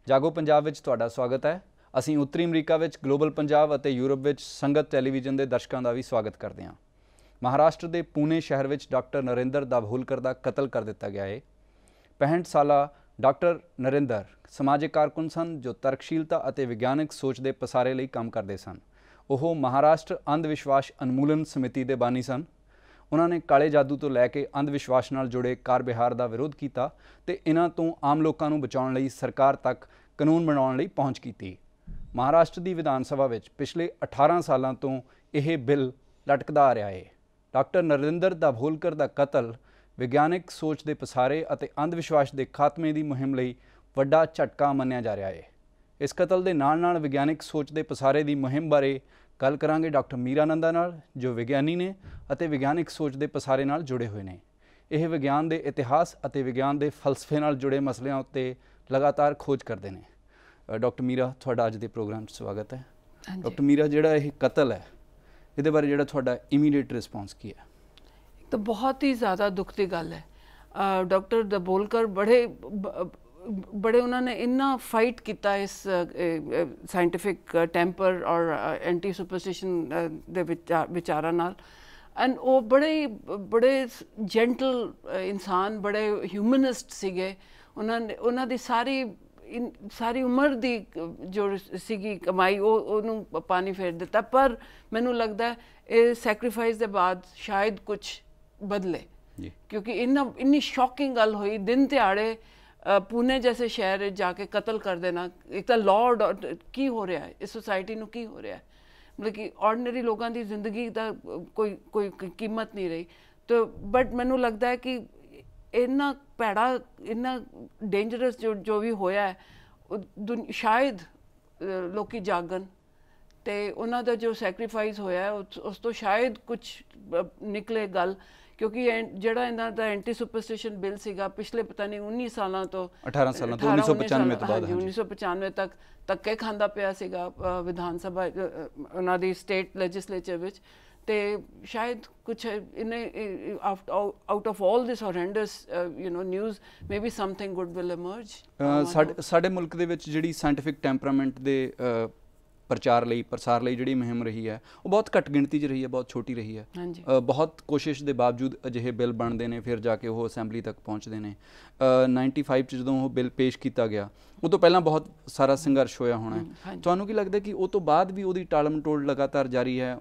ਜਾਗੋ ਪੰਜਾਬ ਵਿੱਚ ਤੁਹਾਡਾ ਸਵਾਗਤ ਹੈ। ਅਸੀਂ ਉੱਤਰੀ ਅਮਰੀਕਾ ਵਿੱਚ ਗਲੋਬਲ ਪੰਜਾਬ ਅਤੇ ਯੂਰਪ ਵਿੱਚ ਸੰਗਤ ਟੈਲੀਵਿਜ਼ਨ ਦੇ ਦਰਸ਼ਕਾਂ ਦਾ ਵੀ ਸਵਾਗਤ ਕਰਦੇ ਹਾਂ। ਮਹਾਰਾਸ਼ਟਰ ਦੇ ਪੂਨੇ ਸ਼ਹਿਰ ਵਿੱਚ ਡਾਕਟਰ ਨਰਿੰਦਰ ਦਾਭੋਲਕਰ ਦਾ ਕਤਲ ਕਰ ਦਿੱਤਾ ਗਿਆ ਹੈ। 65 ਸਾਲਾ ਡਾਕਟਰ ਨਰਿੰਦਰ ਸਮਾਜਿਕ ਕਾਰਕੁਨ ਸਨ ਜੋ ਤਰਕਸ਼ੀਲਤਾ ਅਤੇ ਵਿਗਿਆਨਕ ਸੋਚ ਦੇ ਪਸਾਰੇ ਲਈ ਕੰਮ ਕਰਦੇ ਸਨ। ਉਹ ਮਹਾਰਾਸ਼ਟਰ ਅੰਧ ਵਿਸ਼ਵਾਸ ਅਨਮੂਲਨ ਸਮਿਤੀ ਦੇ ਬਾਨੀ ਸਨ। ਉਹਨਾਂ ਨੇ ਕਾਲੇ ਜਾਦੂ ਤੋਂ ਲੈ ਕੇ ਅੰਧ ਵਿਸ਼ਵਾਸ ਨਾਲ ਜੁੜੇ ਕਾਰ ਵਿਹਾਰ ਦਾ ਵਿਰੋਧ ਕੀਤਾ ਤੇ ਇਹਨਾਂ ਤੋਂ ਆਮ ਲੋਕਾਂ ਨੂੰ ਬਚਾਉਣ ਲਈ ਸਰਕਾਰ ਤੱਕ ਕਾਨੂੰਨ ਬਣਾਉਣ ਲਈ ਪਹੁੰਚ ਕੀਤੀ। ਮਹਾਰਾਸ਼ਟਰ ਦੀ ਵਿਧਾਨ ਸਭਾ ਵਿੱਚ ਪਿਛਲੇ 18 ਸਾਲਾਂ ਤੋਂ ਇਹ ਬਿੱਲ ਲਟਕਦਾ ਆ ਰਿਹਾ ਹੈ। ਡਾਕਟਰ ਨਰਿੰਦਰ ਦਾਭੋਲਕਰ ਦਾ ਕਤਲ ਵਿਗਿਆਨਕ ਸੋਚ ਦੇ ਪਸਾਰੇ ਅਤੇ ਅੰਧ ਵਿਸ਼ਵਾਸ ਦੇ ਖਾਤਮੇ ਦੀ ਮੁਹਿੰਮ ਲਈ ਵੱਡਾ ਝਟਕਾ ਮੰਨਿਆ ਜਾ ਰਿਹਾ ਹੈ। ਇਸ ਕਤਲ ਦੇ ਨਾਲ ਵਿਗਿਆਨਕ ਸੋਚ ਦੇ ਪਸਾਰੇ ਦੀ ਮੁਹਿੰਮ ਬਾਰੇ ਗੱਲ ਕਰਾਂਗੇ ਡਾਕਟਰ ਮੀਰਾ ਨੰਦਾ ਨਾਲ, ਜੋ ਵਿਗਿਆਨੀ ਨੇ ਅਤੇ ਵਿਗਿਆਨਕ ਸੋਚ ਦੇ ਪਸਾਰੇ ਨਾਲ ਜੁੜੇ ਹੋਏ ਨੇ। ਇਹ ਵਿਗਿਆਨ ਦੇ ਇਤਿਹਾਸ ਅਤੇ ਵਿਗਿਆਨ ਦੇ ਫਲਸਫੇ ਨਾਲ ਜੁੜੇ ਮਸਲਿਆਂ ਉੱਤੇ ਲਗਾਤਾਰ ਖੋਜ ਕਰਦੇ ਨੇ। ਡਾਕਟਰ ਮੀਰਾ, ਤੁਹਾਡਾ ਅੱਜ ਦੇ ਪ੍ਰੋਗਰਾਮ 'ਚ ਸਵਾਗਤ ਹੈ। ਡਾਕਟਰ ਮੀਰਾ, ਜਿਹੜਾ ਇਹ ਕਤਲ ਹੈ ਇਹਦੇ ਬਾਰੇ ਜਿਹੜਾ ਤੁਹਾਡਾ ਇਮੀਡੀਏਟ ਰਿਸਪੌਂਸ ਕੀ ਹੈ? ਤਾਂ ਬਹੁਤ ਹੀ ਜ਼ਿਆਦਾ ਦੁੱਖ ਦੀ ਗੱਲ ਹੈ। ਡਾਕਟਰ ਦਾਭੋਲਕਰ ਬੜੇ ਉਹਨਾਂ ਨੇ ਇੰਨਾ ਫਾਈਟ ਕੀਤਾ ਇਸ ਸਾਇੰਟੀਫਿਕ ਟੈਂਪਰ ਔਰ ਐਂਟੀ ਸੁਪਰਸਟੀਸ਼ਨ ਦੇ ਵਿਚਾਰਾਂ ਨਾਲ। ਐਂਡ ਉਹ ਬੜੇ ਜੈਂਟਲ ਇਨਸਾਨ, ਬੜੇ ਹਿਊਮਨਿਸਟ ਸੀਗੇ। ਉਹਨਾਂ ਦੀ ਸਾਰੀ ਉਮਰ ਦੀ ਜੋ ਸੀਗੀ ਕਮਾਈ ਉਹਨੂੰ ਪਾਣੀ ਫੇਰ ਦਿੱਤਾ। ਪਰ ਮੈਨੂੰ ਲੱਗਦਾ ਇਹ ਸੈਕਰੀਫਾਈਸ ਦੇ ਬਾਅਦ ਸ਼ਾਇਦ ਕੁਛ ਬਦਲੇ, ਕਿਉਂਕਿ ਇੰਨੀ ਸ਼ੌਕਿੰਗ ਗੱਲ ਹੋਈ। ਦਿਨ ਦਿਹਾੜੇ ਪੂਨੇ ਜੈਸੇ ਸ਼ਹਿਰ ਜਾ ਕੇ ਕਤਲ ਕਰ ਦੇਣਾ, ਇੱਕ ਤਾਂ ਲਾਅ ਕੀ ਹੋ ਰਿਹਾ ਹੈ, ਇਸ ਸੋਸਾਇਟੀ ਨੂੰ ਕੀ ਹੋ ਰਿਹਾ ਹੈ, ਮਤਲਬ ਕਿ ਆਰਡੀਨਰੀ ਲੋਕਾਂ ਦੀ ਜ਼ਿੰਦਗੀ ਦਾ ਕੋਈ ਕੀਮਤ ਨਹੀਂ ਰਹੀ। ਤਾਂ ਬਟ ਮੈਨੂੰ ਲੱਗਦਾ ਹੈ ਕਿ ਇੰਨਾ ਭੈੜਾ, ਇੰਨਾ ਡੇਂਜਰਸ ਜੋ ਵੀ ਹੋਇਆ ਹੈ, ਸ਼ਾਇਦ ਲੋਕੀ ਜਾਗਣ ਅਤੇ ਉਹਨਾਂ ਦਾ ਜੋ ਸੈਕਰੀਫਾਈਸ ਹੋਇਆ ਉਸ ਤੋਂ ਸ਼ਾਇਦ ਕੁਛ ਨਿਕਲੇ ਗੱਲ। ਕਿਉਂਕਿ ਜਿਹੜਾ ਇਹਨਾਂ ਦਾ ਐਂਟੀ ਸੁਪਰਸਟੀਸ਼ਨ ਬਿੱਲ ਸੀਗਾ ਪਿਛਲੇ ਪਤਾ ਨਹੀਂ 19 ਸਾਲਾਂ ਤੋਂ 18 ਸਾਲਾਂ ਤੋਂ 1995 ਤੋਂ ਬਾਅਦ 1995 ਤੱਕ ਧੱਕੇ ਖਾਂਦਾ ਪਿਆ ਸੀਗਾ ਵਿਧਾਨ ਸਭਾ ਉਹਨਾਂ ਦੀ ਸਟੇਟ ਲੈਜਿਸਲੇਚਰ ਵਿੱਚ। ਅਤੇ ਸ਼ਾਇਦ ਕੁਛ ਇਹਨੇ out of all this horrendous news may be something good will emerge. ਸਾਡੇ ਮੁਲਕ ਦੇ ਵਿੱਚ ਜਿਹੜੀ ਸਾਇੰਟੀਫਿਕ ਟੈਂਪਰਾਮੈਂਟ ਦੇ ਪ੍ਰਸਾਰ ਲਈ ਜਿਹੜੀ ਮੁਹਿੰਮ ਰਹੀ ਹੈ ਉਹ ਬਹੁਤ ਘੱਟ ਗਿਣਤੀ 'ਚ ਰਹੀ ਹੈ, ਬਹੁਤ ਛੋਟੀ ਰਹੀ ਹੈ। ਬਹੁਤ ਕੋਸ਼ਿਸ਼ ਦੇ ਬਾਵਜੂਦ ਅਜਿਹੇ ਬਿੱਲ ਬਣਦੇ ਨੇ, ਫਿਰ ਜਾ ਕੇ ਉਹ ਅਸੈਂਬਲੀ ਤੱਕ ਪਹੁੰਚਦੇ ਨੇ। 95 'ਚ ਜਦੋਂ ਉਹ ਬਿੱਲ ਪੇਸ਼ ਕੀਤਾ ਗਿਆ, ਉਹ ਤੋਂ ਪਹਿਲਾਂ ਬਹੁਤ ਸਾਰਾ ਸੰਘਰਸ਼ ਹੋਇਆ ਹੋਣਾ। ਤੁਹਾਨੂੰ ਕੀ ਲੱਗਦਾ ਕਿ ਉਹ ਤੋਂ ਬਾਅਦ ਵੀ ਉਹਦੀ ਟਾਲ ਮਟੋਲ ਲਗਾਤਾਰ ਜਾਰੀ ਹੈ?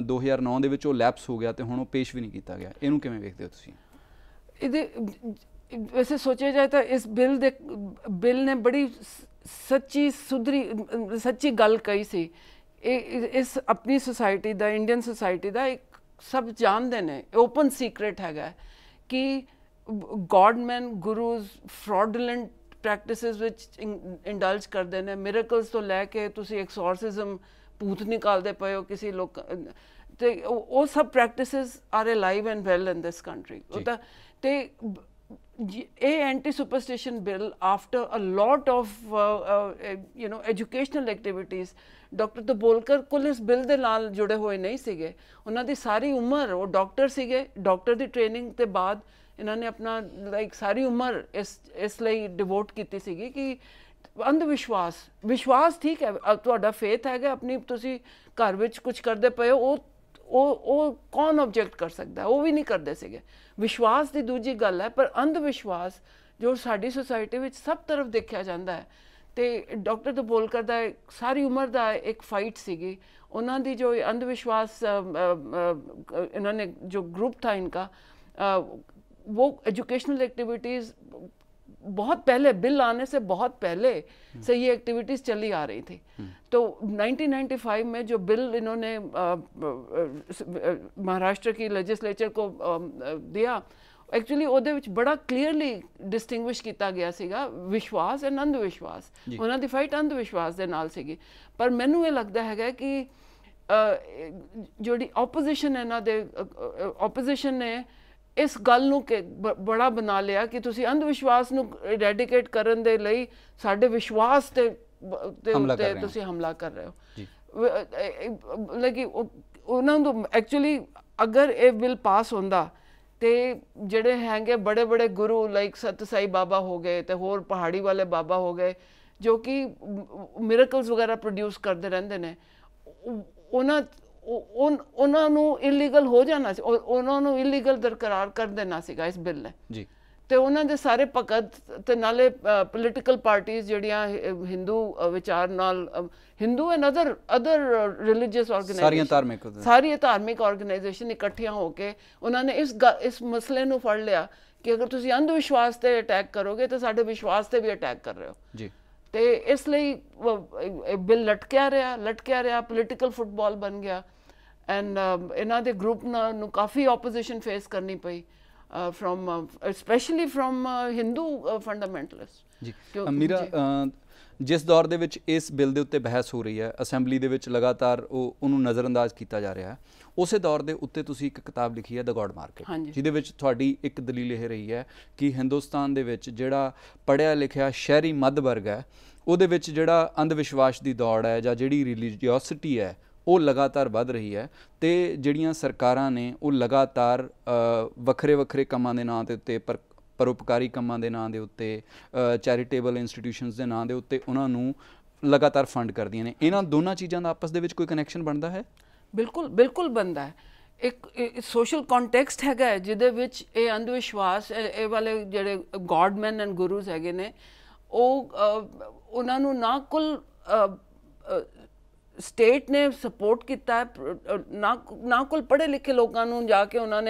2009 ਦੇ ਵਿੱਚ ਉਹ ਲੈਪਸ ਹੋ ਗਿਆ ਅਤੇ ਹੁਣ ਉਹ ਪੇਸ਼ ਵੀ ਨਹੀਂ ਕੀਤਾ ਗਿਆ। ਇਹਨੂੰ ਕਿਵੇਂ ਵੇਖਦੇ ਹੋ ਤੁਸੀਂ? ਇਹਦੇ ਵੈਸੇ ਸੋਚਿਆ ਜਾਏ ਤਾਂ ਇਸ ਬਿੱਲ ਨੇ ਬੜੀ ਸੱਚੀ ਗੱਲ ਕਹੀ ਸੀ। ਇਸ ਆਪਣੀ ਸੋਸਾਇਟੀ ਦਾ, ਇੰਡੀਅਨ ਸੋਸਾਇਟੀ ਦਾ ਇੱਕ ਸਭ ਜਾਣਦੇ ਨੇ, ਓਪਨ ਸੀਕਰੇਟ ਹੈਗਾ ਕਿ ਗੋਡਮੈਨ, ਗੁਰੂਜ਼ ਫਰੋਡੂਲੈਂਟ ਪ੍ਰੈਕਟਿਸਿਸ ਵਿੱਚ ਇੰਡਲਜ ਕਰਦੇ ਨੇ। ਮਿਰੇਕਲਸ ਤੋਂ ਲੈ ਕੇ ਤੁਸੀਂ ਐਕਸੋਰਸਿਜ਼ਮ, ਭੂਤ ਨਿਕਾਲਦੇ ਪਏ ਹੋ ਕਿਸੇ ਲੋਕ, ਅਤੇ ਉਹ ਸਭ practices are alive and well in this country. ਅਤੇ ਇਹ anti superstition bill after a lot of educational activities, doctor Dabholkar ਕੁੱਲ ਇਸ ਬਿੱਲ ਦੇ ਨਾਲ ਜੁੜੇ ਹੋਏ ਨਹੀਂ ਸੀਗੇ। ਉਹਨਾਂ ਦੀ ਸਾਰੀ ਉਮਰ ਉਹ ਡਾਕਟਰ ਸੀਗੇ। ਡਾਕਟਰ ਦੀ ਟ੍ਰੇਨਿੰਗ ਤੋਂ ਬਾਅਦ ਇਹਨਾਂ ਨੇ ਆਪਣਾ ਸਾਰੀ ਉਮਰ ਇਸ ਲਈ ਡਿਵੋਟ ਕੀਤੀ ਸੀਗੀ ਕਿ ਅੰਧ ਵਿਸ਼ਵਾਸ ਠੀਕ ਹੈ, ਤੁਹਾਡਾ ਫੇਥ ਹੈਗਾ, ਆਪਣੀ ਤੁਸੀਂ ਘਰ ਵਿੱਚ ਕੁਛ ਕਰਦੇ ਪਏ ਹੋ, ਉਹ ਕੌਣ ਆਬਜੈਕਟ ਕਰ ਸਕਦਾ? ਉਹ ਵੀ ਨਹੀਂ ਕਰਦੇ ਸੀਗੇ। ਵਿਸ਼ਵਾਸ ਦੀ ਦੂਜੀ ਗੱਲ ਹੈ, ਪਰ ਅੰਧ ਵਿਸ਼ਵਾਸ ਜੋ ਸਾਡੀ ਸੁਸਾਇਟੀ ਵਿੱਚ ਸਭ ਤਰਫ ਦੇਖਿਆ ਜਾਂਦਾ ਹੈ। ਅਤੇ ਡਾਕਟਰ ਦਾਭੋਲਕਰ ਦਾ ਸਾਰੀ ਉਮਰ ਦਾ ਇੱਕ ਫਾਈਟ ਸੀਗੀ। ਉਹਨਾਂ ਦੀ ਜੋ ਅੰਧ ਵਿਸ਼ਵਾਸ ਇਹਨਾਂ ਨੇ ਜੋ ग्रुप था इनका, वो एजुकेशनल एक्टिविटीज़ बहुत पहले, बिल आने से बहुत पहले से ये एक्टिविटीज़ चली आ रही थी। तो 1995 में जो बिल इन्होंने महाराष्ट्र की लेजिस्लेचर को दिया, एक्चुअली ਉਹਦੇ ਵਿੱਚ ਬੜਾ ਕਲੀਅਰਲੀ ਡਿਸਟਿੰਗਵਿਸ਼ ਕੀਤਾ ਗਿਆ ਸੀਗਾ ਵਿਸ਼ਵਾਸ ਐਂਡ ਅੰਧ ਵਿਸ਼ਵਾਸ। ਉਹਨਾਂ ਦੀ ਫਾਈਟ ਅੰਧ ਵਿਸ਼ਵਾਸ ਦੇ ਨਾਲ ਸੀਗੀ। ਪਰ ਮੈਨੂੰ ਇਹ ਲੱਗਦਾ ਹੈਗਾ ਕਿ ਜਿਹੜੀ ਆਪੋਜੀਸ਼ਨ ਇਹਨਾਂ ਦੇ ਆਪੋਜੀਸ਼ਨ ਨੇ ਇਸ ਗੱਲ ਨੂੰ ਬੜਾ ਬਣਾ ਲਿਆ ਕਿ ਤੁਸੀਂ ਅੰਧ ਵਿਸ਼ਵਾਸ ਨੂੰ ਰੈਡੀਕੇਟ ਕਰਨ ਦੇ ਲਈ ਸਾਡੇ ਵਿਸ਼ਵਾਸ ਤੇ ਤੁਸੀਂ ਹਮਲਾ ਕਰ ਰਹੇ ਹੋ। ਲੇਕਿਨ ਉਹਨਾਂ ਨੂੰ ਐਕਚੁਅਲੀ ਅਗਰ ਇਹ ਬਿੱਲ ਪਾਸ ਹੁੰਦਾ ਤੇ ਜਿਹੜੇ ਹੈਗੇ ਬੜੇ ਬੜੇ ਗੁਰੂ ਲਾਈਕ ਸਤ ਸਾਈ ਬਾਬਾ ਹੋ ਗਏ ਤੇ ਹੋਰ ਪਹਾੜੀ ਵਾਲੇ ਬਾਬਾ ਹੋ ਗਏ ਜੋ ਕਿ ਮਿਰੇਕਲਸ ਵਗੈਰਾ ਪ੍ਰੋਡਿਊਸ ਕਰਦੇ ਰਹਿੰਦੇ ਨੇ, ਉਹਨਾਂ ਨੂੰ ਇਲੀਗਲ ਹੋ ਜਾਣਾ ਸੀ, ਉਹਨਾਂ ਨੂੰ ਇਲੀਗਲ ਦਰਕਰਾਰ ਕਰ ਦੇਣਾ ਸੀਗਾ ਇਸ ਬਿੱਲ ਨੇ ਜੀ। ਤੇ ਉਹਨਾਂ ਦੇ ਸਾਰੇ ਭਗਤ ਤੇ ਨਾਲੇ ਪੋਲੀਟੀਕਲ ਪਾਰਟੀਆਂ ਜਿਹੜੀਆਂ ਹਿੰਦੂ ਵਿਚਾਰ ਨਾਲ, Hindu and other religious organisation, ਸਾਰੀਆਂ ਧਾਰਮਿਕ ਆਰਗੇਨਾਈਜੇਸ਼ਨ ਇਕੱਠੀਆਂ ਹੋ ਕੇ ਉਹਨਾਂ ਨੇ ਇਸ ਮਸਲੇ ਨੂੰ ਫੜ ਲਿਆ ਕਿ ਅਗਰ ਤੁਸੀਂ ਅੰਧ ਵਿਸ਼ਵਾਸ ਤੇ ਅਟੈਕ ਕਰੋਗੇ ਤਾਂ ਸਾਡੇ ਵਿਸ਼ਵਾਸ ਤੇ ਵੀ ਅਟੈਕ ਕਰ ਰਹੇ ਹੋ ਜੀ। ਤੇ ਇਸ ਲਈ ਬਿੱਲ ਲਟਕਿਆ ਰਿਹਾ, ਪੋਲੀਟੀਕਲ ਫੁੱਟਬਾਲ ਬਣ ਗਿਆ ਐਂਡ ਇਹਨਾਂ ਦੇ ਗਰੁੱਪ ਨੂੰ ਕਾਫੀ ਆਪੋਜੀਸ਼ਨ ਫੇਸ ਕਰਨੀ ਪਈ from especially from Hindu fundamentalists ਜੀ। ਮੀਰਾ, ਜਿਸ ਦੌਰ ਦੇ ਵਿੱਚ ਇਸ ਬਿੱਲ ਦੇ ਉੱਤੇ ਬਹਿਸ ਹੋ ਰਹੀ ਹੈ, ਅਸੈਂਬਲੀ ਦੇ ਵਿੱਚ ਲਗਾਤਾਰ ਉਹਨੂੰ ਨਜ਼ਰਅੰਦਾਜ਼ ਕੀਤਾ ਜਾ ਰਿਹਾ ਹੈ, ਉਸੇ ਦੌਰ ਦੇ ਉੱਤੇ ਤੁਸੀਂ ਇੱਕ ਕਿਤਾਬ ਲਿਖੀ ਹੈ ਦ ਗੋਡ ਮਾਰਕੀਟ, ਜਿਹਦੇ ਵਿੱਚ ਤੁਹਾਡੀ ਇੱਕ ਦਲੀਲ ਇਹ ਰਹੀ ਹੈ ਕਿ ਹਿੰਦੁਸਤਾਨ ਦੇ ਵਿੱਚ ਜਿਹੜਾ ਪੜ੍ਹਿਆ ਲਿਖਿਆ ਸ਼ਹਿਰੀ ਮੱਧ ਵਰਗ ਹੈ, ਉਹਦੇ ਵਿੱਚ ਜਿਹੜਾ ਅੰਧ ਵਿਸ਼ਵਾਸ ਦੀ ਦੌੜ ਹੈ ਜਾਂ ਜਿਹੜੀ ਰਿਲੀਜੀਓਸਿਟੀ ਹੈ ਉਹ ਲਗਾਤਾਰ ਵੱਧ ਰਹੀ ਹੈ, ਅਤੇ ਜਿਹੜੀਆਂ ਸਰਕਾਰਾਂ ਨੇ ਉਹ ਲਗਾਤਾਰ ਵੱਖਰੇ ਵੱਖਰੇ ਕੰਮਾਂ ਦੇ ਨਾਂ ਦੇ ਉੱਤੇ, ਪਰਉਪਕਾਰੀ ਕੰਮਾਂ ਦੇ ਨਾਂ ਦੇ ਉੱਤੇ, ਚੈਰੀਟੇਬਲ ਇੰਸਟੀਟਿਊਸ਼ਨਸ ਦੇ ਨਾਂ ਦੇ ਉੱਤੇ ਉਹਨਾਂ ਨੂੰ ਲਗਾਤਾਰ ਫੰਡ ਕਰਦੀਆਂ ਨੇ। ਇਹਨਾਂ ਦੋਨਾਂ ਚੀਜ਼ਾਂ ਦਾ ਆਪਸ ਦੇ ਵਿੱਚ ਕੋਈ ਕਨੈਕਸ਼ਨ ਬਣਦਾ ਹੈ? ਬਿਲਕੁਲ ਬਣਦਾ ਹੈ। ਇੱਕ ਸੋਸ਼ਲ ਕੰਟੈਕਸਟ ਹੈਗਾ ਜਿਹਦੇ ਵਿੱਚ ਇਹ ਅੰਧ ਵਿਸ਼ਵਾਸ, ਇਹ ਵਾਲੇ ਜਿਹੜੇ ਗੋਡਮੈਨ ਐਂਡ ਗੁਰੂਜ਼ ਹੈਗੇ ਨੇ, ਉਹ ਉਹਨਾਂ ਨੂੰ ਨਾ ਕੁੱਲ ਸਟੇਟ ਨੇ ਸਪੋਰਟ ਕੀਤਾ ਹੈ, ਨਾ ਕੁੱਲ ਪੜ੍ਹੇ ਲਿਖੇ ਲੋਕਾਂ ਨੂੰ ਜਾ ਕੇ ਉਹਨਾਂ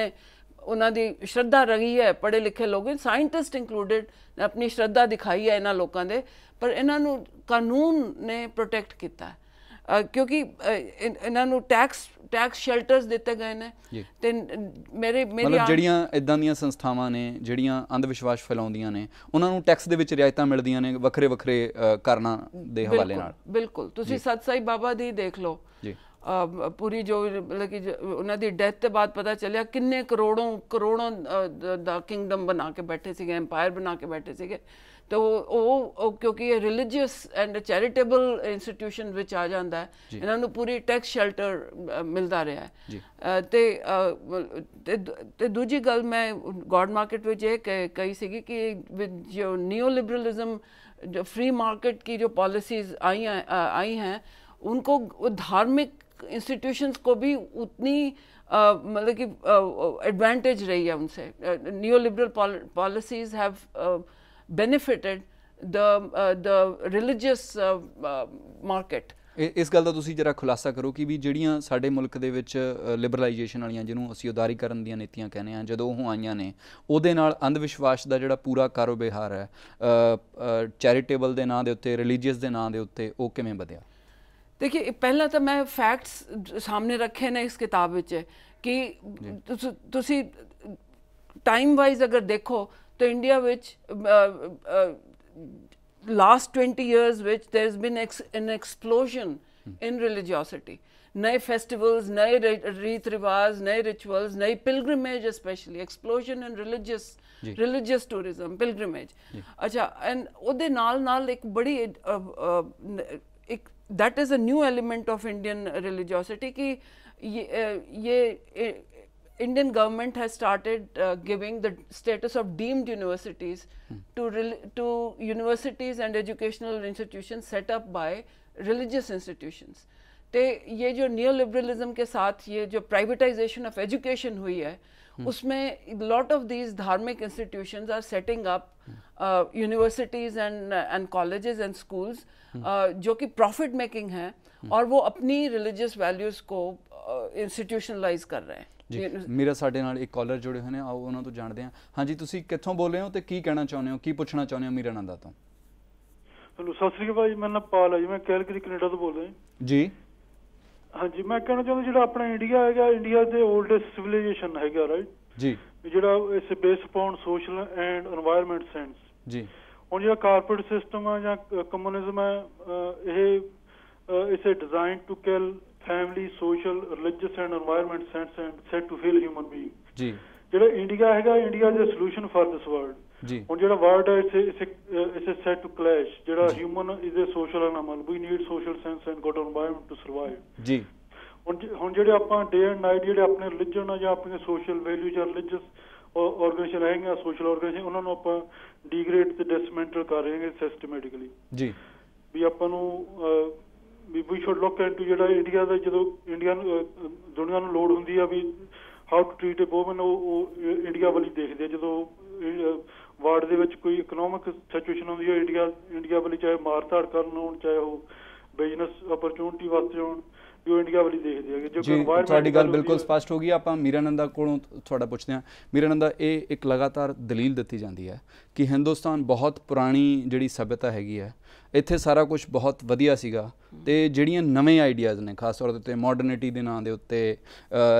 ਦੀ ਸ਼ਰਧਾ ਰਹੀ ਹੈ, ਪੜ੍ਹੇ ਲਿਖੇ ਲੋਕ ਸਾਇੰਟਿਸਟ ਇੰਕਲੂਡਿਡ ਨੇ ਆਪਣੀ ਸ਼ਰਧਾ ਦਿਖਾਈ ਹੈ ਇਹਨਾਂ ਲੋਕਾਂ ਦੇ, ਪਰ ਇਹਨਾਂ ਨੂੰ ਕਾਨੂੰਨ ਨੇ ਪ੍ਰੋਟੈਕਟ ਕੀਤਾ ਕਿਉਂਕਿ ਇਹਨਾਂ ਨੂੰ ਟੈਕਸ ਸ਼ੈਲਟਰਸ ਦਿੱਤੇ ਗਏ ਨੇ। ਤੇ ਮਤਲਬ ਜਿਹੜੀਆਂ ਇੱਦਾਂ ਦੀਆਂ ਸੰਸਥਾਵਾਂ ਨੇ ਜਿਹੜੀਆਂ ਅੰਧ ਵਿਸ਼ਵਾਸ ਫੈਲਾਉਂਦੀਆਂ ਨੇ, ਉਹਨਾਂ ਨੂੰ ਟੈਕਸ ਦੇ ਵਿੱਚ ਰਿਆਇਤਾਂ ਮਿਲਦੀਆਂ ਨੇ ਵੱਖਰੇ ਵੱਖਰੇ ਕਾਰਨਾਂ ਦੇ ਹਵਾਲੇ ਨਾਲ। ਬਿਲਕੁਲ, ਤੁਸੀਂ ਸਤ ਸਾਈ ਬਾਬਾ ਦੀ ਦੇਖ ਲਓ ਜੀ, ਪੂਰੀ ਜੋ ਮਤਲਬ ਕਿ ਉਹਨਾਂ ਦੀ ਡੈਥ ਤੋਂ ਬਾਅਦ ਪਤਾ ਚੱਲਿਆ ਕਿੰਨੇ ਕਰੋੜੋਂ ਦਾ ਕਿੰਗਡਮ ਬਣਾ ਕੇ ਬੈਠੇ ਸੀਗੇ, ਐਮਪਾਇਰ ਬਣਾ ਕੇ ਬੈਠੇ ਸੀਗੇ। ਤੇ ਉਹ ਕਿਉਂਕਿ ਇਹ ਰਿਲੀਜੀਅਸ ਐਂਡ ਚੈਰੀਟੇਬਲ ਇੰਸਟੀਟਿਊਸ਼ਨ ਵਿੱਚ ਆ ਜਾਂਦਾ ਹੈ, ਇਹਨਾਂ ਨੂੰ ਪੂਰੀ ਟੈਕਸ ਸ਼ੈਲਟਰ ਮਿਲਦਾ ਰਿਹਾ ਹੈ। ਤੇ ਦੂਜੀ ਗੱਲ ਮੈਂ ਗੋਡ ਮਾਰਕੀਟ ਵਿੱਚ ਇਹ ਕਹੀ ਸੀਗੀ ਕਿ ਜੋ ਨਿਓ लिबरलिज्म, जो फ्री मार्केट की जो पॉलिसीज़ आई हैं, उनको धार्मिक इंस्टीट्यूशंस को भी उतनी मतलब कि एडवांटेज रही है उनसे। Neo liberal policies have benefited the religious market। ਇਸ ਗੱਲ ਦਾ ਤੁਸੀਂ ਜਰਾ ਖੁਲਾਸਾ ਕਰੋ ਕਿ ਵੀ ਜਿਹੜੀਆਂ ਸਾਡੇ ਮੁਲਕ ਦੇ ਵਿੱਚ ਲਿਬਰਲਾਈਜੇਸ਼ਨ ਵਾਲੀਆਂ, ਜਿਹਨੂੰ ਅਸੀਂ ਉਦਾਰੀਕਰਨ ਦੀਆਂ ਨੀਤੀਆਂ ਕਹਿੰਦੇ ਹਾਂ, ਜਦੋਂ ਉਹ ਆਈਆਂ ਨੇ, ਉਹਦੇ ਨਾਲ ਅੰਧ ਵਿਸ਼ਵਾਸ ਦਾ ਜਿਹੜਾ ਪੂਰਾ ਕਾਰੋਬਾਰ ਹੈ ਚੈਰੀਟੇਬਲ ਦੇ ਨਾਂ ਦੇ ਉੱਤੇ, ਰਿਲੀਜੀਅਸ ਦੇ ਨਾਂ ਦੇ ਉੱਤੇ, ਉਹ ਕਿਵੇਂ ਵਧਿਆ? देखिए, पहला तो मैं फैक्ट्स सामने रखे ने इस किताब विच कि तुसी टाइम वाइज अगर देखो तो इंडिया विच लास्ट 20 years विच there has been an explosion in religiosity. नए फेस्टिवल्स, नए रीत रिवाज, नए रिचुअल्स, नई pilgrimage, especially explosion in religious tourism, pilgrimage. अच्छा, एंड उहदे नाल एक बड़ी एक that is a new element of Indian religiosity कि ये Indian government has started giving the status of deemed universities to universities and educational institutions set up by religious institutions। तो ये जो neoliberalism के साथ ये जो privatization of education हुई है, उसमें lot of these धार्मिक institutions are setting up universities and colleges and schools जो कि प्रॉफिट मेकिंग हैं, और वो अपनी रिलीजियस वैल्यूज़ को इंस्टीट्यूशनलाइज कर रहे हैं। जी, मेरा साडे नाल एक कॉलर जुड़े हुए हैं, आओ उन्होंने तो जानते हैं। हाँ जी, तुसी कित्थों बोल रहे हो तो की कहना चाहुंदे हो, की पुछना चाहुंदे हो मीरा नंदा तो? हेलो, सत श्री अकाल जी, मेरा नाम पाल है जी, मैं कैलगरी कनेडा तो बोल रहा हूँ जी। हाँ जी, मैं कहना चाहता जो अपना इंडिया है, इंडिया के ओल्डेस्ट सिविलाइजेशन है, राइट जी, जो इस base upon social and environment sense जी। ਹੁਣ ਜਿਹੜਾ ਕਾਰਪੋਰੇਟ ਸਿਸਟਮ ਆ ਜਾਂ ਕਮਿਊਨਿਜ਼ਮ ਹੈ, ਇਹ it's design to kill family, social, religious and environment sense and set to heal human being. ਜੀ, ਜਿਹੜਾ ਇੰਡੀਆ ਹੈਗਾ, ਇੰਡੀਆ ਦਾ ਸੋਲੂਸ਼ਨ ਫਾਰ ਦਿਸ ਵਰਲਡ ਜੀ। ਹੁਣ ਜਿਹੜਾ ਵਰਲਡ ਹੈ ਇਟਸ ਸੈਟ ਟੂ ਕਲੈਸ਼। ਜਿਹੜਾ human is a social animal, we need social sense and good environment to survive ਜੀ। ਹੁਣ ਜਿਹੜੇ ਆਪਾਂ ਡੇ ਐਂਡ ਨਾਈਟ ਜਿਹੜੇ ਆਪਣੇ ਰਿਲੀਜਨ ਆ ਜਾਂ ਆਪਣੇ ਸੋਸ਼ਲ ਵੈਲਿਊ ਜਾਂ ਰਿਲੀਜੀਅਸ ऑर्गेनाइजेशन रहेंगे, सोशल ऑर्गेनाइजेशन, उन्होंने आप डिग्रेड ते डिसमेंटल कर रहे हैं सिस्टमेटिकली जी। ਵੀ ਆਪਾਂ ਨੂੰ ਵੀ ਵੀ ਸ਼ੁੱਡ ਲੁੱਕ ਇਨਟੂ ਜਿਹੜਾ ਇੰਡੀਆ ਦਾ, ਜਦੋਂ ਇੰਡੀਆ ਨੂੰ ਦੁਨੀਆ ਨੂੰ ਲੋੜ ਹੁੰਦੀ ਆ ਵੀ how to treat a woman, ਉਹ ਇੰਡੀਆ ਵੱਲ ਹੀ ਦੇਖਦੇ ਆ। ਜਦੋਂ ਵਾਰਡ ਦੇ ਵਿੱਚ ਕੋਈ ਇਕਨੋਮਿਕ ਸਿਚੁਏਸ਼ਨ ਹੁੰਦੀ ਹੈ, ਇੰਡੀਆ ਵੱਲ, ਚਾਹੇ ਮਾਰ ਧਾੜ ਕਰਨ ਹੋਣ, ਚਾਹੇ ਉਹ ਬਿਜ਼ਨਸ ਅਪਰਚੂਨਿਟੀ ਵਾਸਤੇ ਹੋਣ, ਵੀ ਉਹ ਇੰਡੀਆ ਵੱਲ ਹੀ ਦੇਖਦੇ ਹੈਗੇ। ਜੀ, ਤੁਹਾਡੀ ਗੱਲ ਬਿਲਕੁਲ ਸਪਸ਼ਟ ਹੋ ਗਈ। ਆਪਾਂ ਮੀਰਾਨੰਦਾ ਕੋਲੋਂ ਤੁਹਾਡਾ ਪੁੱਛਦੇ ਹਾਂ। ਮੀਰਾਨੰਦਾ, ਇਹ ਇੱਕ ਲਗਾਤਾਰ ਦਲੀਲ ਦਿੱਤੀ ਜਾਂਦੀ ਹੈ ਕਿ ਹਿੰਦੁਸਤਾਨ ਬਹੁਤ ਪੁਰਾਣੀ ਜਿਹੜੀ ਸੱਭਿਅਤਾ ਹੈਗੀ ਹੈ, ਇੱਥੇ ਸਾਰਾ ਕੁਝ ਬਹੁਤ ਵਧੀਆ ਸੀਗਾ, ਅਤੇ ਜਿਹੜੀਆਂ ਨਵੇਂ ਆਈਡੀਆਜ਼ ਨੇ, ਖਾਸ ਤੌਰ ਦੇ ਉੱਤੇ ਮਾਡਰਨਿਟੀ ਦੇ ਨਾਂ ਦੇ ਉੱਤੇ,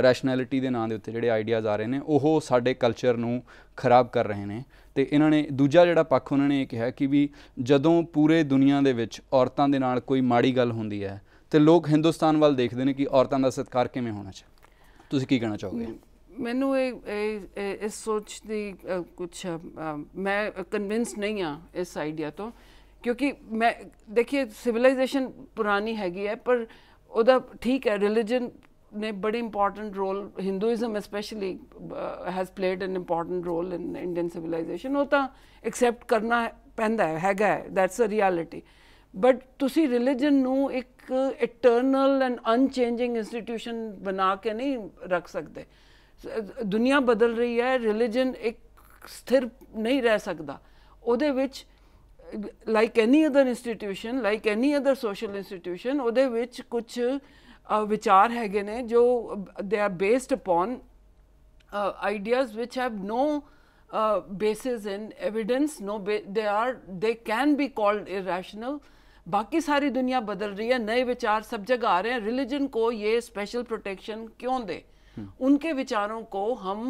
ਰੈਸ਼ਨੈਲਿਟੀ ਦੇ ਨਾਂ ਦੇ ਉੱਤੇ ਜਿਹੜੇ ਆਈਡੀਆਜ਼ ਆ ਰਹੇ ਨੇ, ਉਹ ਸਾਡੇ ਕਲਚਰ ਨੂੰ ਖਰਾਬ ਕਰ ਰਹੇ ਨੇ। ਅਤੇ ਇਹਨਾਂ ਨੇ ਦੂਜਾ ਜਿਹੜਾ ਪੱਖ ਉਹਨਾਂ ਨੇ ਇਹ ਕਿਹਾ ਕਿ ਵੀ ਜਦੋਂ ਪੂਰੇ ਦੁਨੀਆ ਦੇ ਵਿੱਚ ਔਰਤਾਂ ਦੇ ਨਾਲ ਕੋਈ ਮਾੜੀ ਗੱਲ ਹੁੰਦੀ ਹੈ ਤੇ ਲੋਕ ਹਿੰਦੁਸਤਾਨ ਵੱਲ ਦੇਖਦੇ ਨੇ ਕਿ ਔਰਤਾਂ ਦਾ ਸਤਿਕਾਰ ਕਿਵੇਂ ਹੋਣਾ ਚਾਹੀਦਾ। ਤੁਸੀਂ ਕੀ ਕਹਿਣਾ ਚਾਹੋਗੇ? ਮੈਨੂੰ ਇਸ ਸੋਚ ਦੀ ਕੁਛ ਮੈਂ ਕਨਵਿੰਸ ਨਹੀਂ ਹਾਂ ਇਸ ਆਈਡੀਆ ਤੋਂ, ਕਿਉਂਕਿ ਮੈਂ ਦੇਖੀਏ ਸਿਵਲਾਈਜੇਸ਼ਨ ਪੁਰਾਣੀ ਹੈਗੀ ਹੈ, ਪਰ ਉਹਦਾ ਠੀਕ ਹੈ, ਰਿਲੀਜਨ ਨੇ ਬੜੀ important role, Hinduism especially has played an important role in Indian civilization. ਉਹ ਤਾਂ ਐਕਸੈਪਟ ਕਰਨਾ ਪੈਂਦਾ ਹੈਗਾ, ਦੈਟਸ ਅ ਰਿਐਲਿਟੀ। ਬਟ ਤੁਸੀਂ ਰਿਲੀਜਨ ਨੂੰ ਇੱਕ ਇਟਰਨਲ ਐਂਡ ਅਨਚੇਂਜਿੰਗ ਇੰਸਟੀਟਿਊਸ਼ਨ ਬਣਾ ਕੇ ਨਹੀਂ ਰੱਖ ਸਕਦੇ। ਦੁਨੀਆ ਬਦਲ ਰਹੀ ਹੈ, ਰਿਲੀਜਨ ਇੱਕ ਸਥਿਰ ਨਹੀਂ ਰਹਿ ਸਕਦਾ। ਉਹਦੇ ਵਿੱਚ like any other institution, like any other social institution, ਉਹਦੇ ਵਿੱਚ ਕੁਛ ਵਿਚਾਰ ਹੈਗੇ ਨੇ ਜੋ they are based upon ideas which have no basis in evidence, they can be called irrational। बाकी सारी दुनिया बदल रही है, नए विचार सब जगह आ रहे हैं। रिलीजन को ये स्पेशल प्रोटेक्शन क्यों दे? उनके विचारों को हम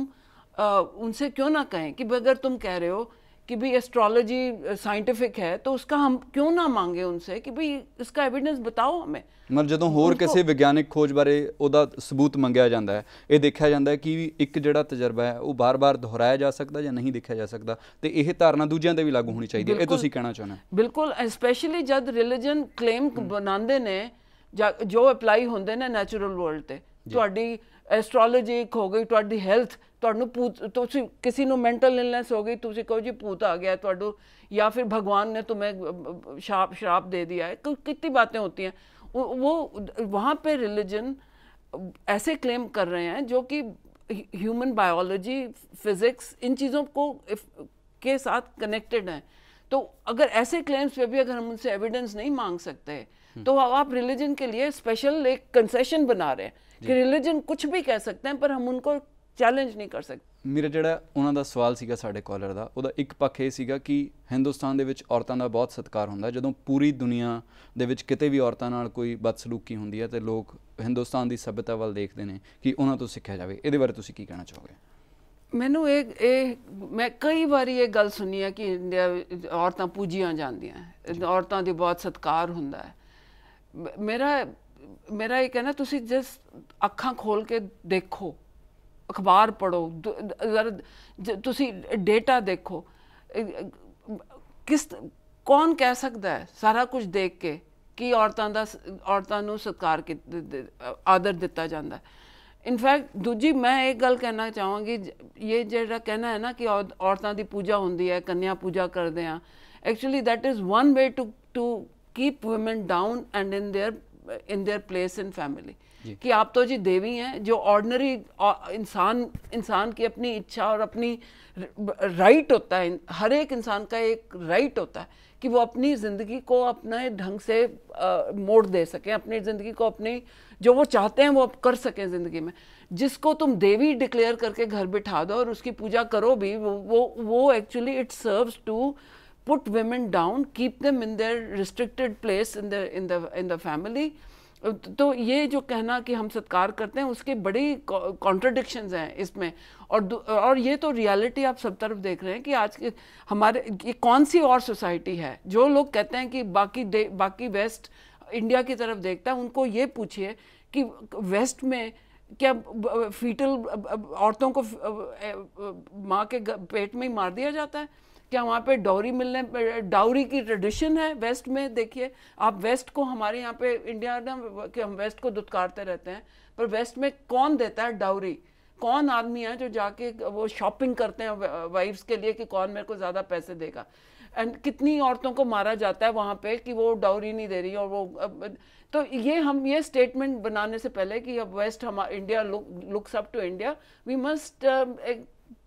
उनसे क्यों ना कहें कि अगर तुम कह रहे हो कि भाई एस्ट्रोलॉजी साइंटिफिक है, तो उसका हम क्यों ना मांगे उनसे कि भाई इसका एविडेंस बताओ हमें। ਮਤਲਬ ਜਦੋਂ ਹੋਰ ਕਿਸੇ ਵਿਗਿਆਨਿਕ ਖੋਜ ਬਾਰੇ ਉਹਦਾ ਸਬੂਤ ਮੰਗਿਆ ਜਾਂਦਾ ਹੈ, ਇਹ ਦੇਖਿਆ ਜਾਂਦਾ ਹੈ ਕਿ ਇੱਕ ਜਿਹੜਾ ਤਜਰਬਾ ਹੈ ਉਹ ਬਾਰ-ਬਾਰ ਦੁਹਰਾਇਆ ਜਾ ਸਕਦਾ ਜਾਂ ਨਹੀਂ ਦੇਖਿਆ ਜਾ ਸਕਦਾ, ਤੇ ਇਹ ਧਾਰਨਾ ਦੂਜਿਆਂ 'ਤੇ ਵੀ ਲਾਗੂ ਹੋਣੀ ਚਾਹੀਦੀ ਹੈ। ਇਹ ਤੁਸੀਂ ਕਹਿਣਾ ਚਾਹੁੰਦੇ ਹੋ? ਬਿਲਕੁਲ, ਸਪੈਸ਼ਲੀ ਜਦ ਰਿਲੀਜਨ ਕਲੇਮ ਬਣਾਉਂਦੇ ਨੇ ਜੋ ਅਪਲਾਈ ਹੁੰਦੇ ਨੇ ਨੈਚੁਰਲ ਵਰਲਡ 'ਤੇ। ਤੁਹਾਡੀ ਐਸਟ੍ਰੋਲੋਜੀ ਹੋ ਗਈ, ਤੁਹਾਡੀ ਹੈਲਥ, ਤੁਹਾਨੂੰ ਤੁਸੀਂ ਕਿਸੇ ਨੂੰ ਮੈਂਟਲ ਇਲਨੈਸ ਹੋ ਗਈ, ਤੁਸੀਂ ਕਹੋ ਜੀ ਭੂਤ ਆ गया ਤੁਹਾਨੂੰ, या फिर भगवान ने तुम्हें श्राप दे दिया है, कितनी बातें होती हैं। वो वहाँ पे रिलीजन ऐसे क्लेम कर रहे हैं जो कि ह्यूमन बायोलॉजी, फिज़िक्स, इन चीज़ों को के साथ कनेक्टेड हैं। तो अगर ऐसे क्लेम्स पे भी अगर हम उनसे एविडेंस नहीं मांग सकते, तो आप रिलीजन के लिए स्पेशल एक कंसेशन बना रहे हैं कि रिलीजन कुछ भी कह सकते हैं, पर हम उनको चैलेंज नहीं कर सकते। ਮੇਰਾ ਜਿਹੜਾ ਉਹਨਾਂ ਦਾ ਸਵਾਲ ਸੀਗਾ ਸਾਡੇ ਕਾਲਰ ਦਾ, ਉਹਦਾ ਇੱਕ ਪੱਖ ਇਹ ਸੀਗਾ ਕਿ ਹਿੰਦੁਸਤਾਨ ਦੇ ਵਿੱਚ ਔਰਤਾਂ ਦਾ ਬਹੁਤ ਸਤਿਕਾਰ ਹੁੰਦਾ। ਜਦੋਂ ਪੂਰੀ ਦੁਨੀਆ ਦੇ ਵਿੱਚ ਕਿਤੇ ਵੀ ਔਰਤਾਂ ਨਾਲ ਕੋਈ ਬਦਸਲੂਕੀ ਹੁੰਦੀ ਹੈ ਤੇ ਲੋਕ ਹਿੰਦੁਸਤਾਨ ਦੀ ਸੱਭਿਅਤਾ ਵੱਲ ਦੇਖਦੇ ਨੇ ਕਿ ਉਹਨਾਂ ਤੋਂ ਸਿੱਖਿਆ ਜਾਵੇ। ਇਹਦੇ ਬਾਰੇ ਤੁਸੀਂ ਕੀ ਕਹਿਣਾ ਚਾਹੋਗੇ? ਮੈਨੂੰ ਮੈਂ ਕਈ ਵਾਰੀ ਇਹ ਗੱਲ ਸੁਣੀ ਹੈ ਕਿ ਇੰਡੀਆ ਔਰਤਾਂ ਪੂਜੀਆਂ ਜਾਂਦੀਆਂ, ਔਰਤਾਂ ਦੀ ਬਹੁਤ ਸਤਿਕਾਰ ਹੁੰਦਾ ਹੈ। ਮੇਰਾ ਇਹ ਕਹਿਣਾ, ਤੁਸੀਂ ਜਿਸ ਅੱਖਾਂ ਖੋਲ ਕੇ ਦੇਖੋ, ਅਖਬਾਰ ਪੜ੍ਹੋ, ਤੁਸੀਂ ਡੇਟਾ ਦੇਖੋ, ਕੌਣ ਕਹਿ ਸਕਦਾ ਹੈ ਸਾਰਾ ਕੁਝ ਦੇਖ ਕੇ ਕਿ ਔਰਤਾਂ ਨੂੰ ਸਤਿਕਾਰ ਆਦਰ ਦਿੱਤਾ ਜਾਂਦਾ। ਇਨਫੈਕਟ ਦੂਜੀ ਮੈਂ ਇਹ ਗੱਲ ਕਹਿਣਾ ਚਾਹਾਂਗੀ, ਇਹ ਜਿਹੜਾ ਕਹਿਣਾ ਹੈ ਨਾ ਕਿ ਔਰਤਾਂ ਦੀ ਪੂਜਾ ਹੁੰਦੀ ਹੈ, ਕੰਨਿਆ ਪੂਜਾ ਕਰਦੇ ਹਾਂ, actually that is one way to keep women down and in their place in family. कि आप तो जी देवी हैं, जो ऑर्डिनरी इंसान की अपनी इच्छा और अपनी राइट होता है, हर एक इंसान का एक राइट होता है कि वो अपनी ज़िंदगी को अपने ढंग से मोड़ दे सकें, अपनी ज़िंदगी को अपनी जो वो चाहते हैं वो कर सकें ज़िंदगी में। जिसको तुम देवी डिक्लेयर करके घर बिठा दो और उसकी पूजा करो भी, वो actually it serves to put women down, keep them in their restricted place in the family। तो ये जो कहना कि हम सत्कार करते हैं, उसके बड़ी कॉन्ट्रडिक्शंस हैं इसमें। और ये तो रियलिटी आप सब तरफ देख रहे हैं कि आज के हमारे ये कौन सी और सोसाइटी है जो लोग कहते हैं कि बाकी वेस्ट इंडिया की तरफ देखता है। उनको ये पूछिए कि वेस्ट में क्या फीटल औरतों को माँ के पेट में ही मार दिया जाता है? क्या वहाँ पे डाउरी की ट्रेडिशन है वेस्ट में? देखिए आप वेस्ट को, हमारे यहाँ पे इंडिया ना कि हम वेस्ट को दुत्कारते रहते हैं, पर वेस्ट में कौन देता है डाउरी? कौन आदमी है जो जाके वो शॉपिंग करते हैं वाइफ्स के लिए कि कौन मेरे को ज़्यादा पैसे देगा? एंड कितनी औरतों को मारा जाता है वहाँ पे कि वो डाउरी नहीं दे रही, और वो तो ये स्टेटमेंट बनाने से पहले कि अब west India looks up to India, we must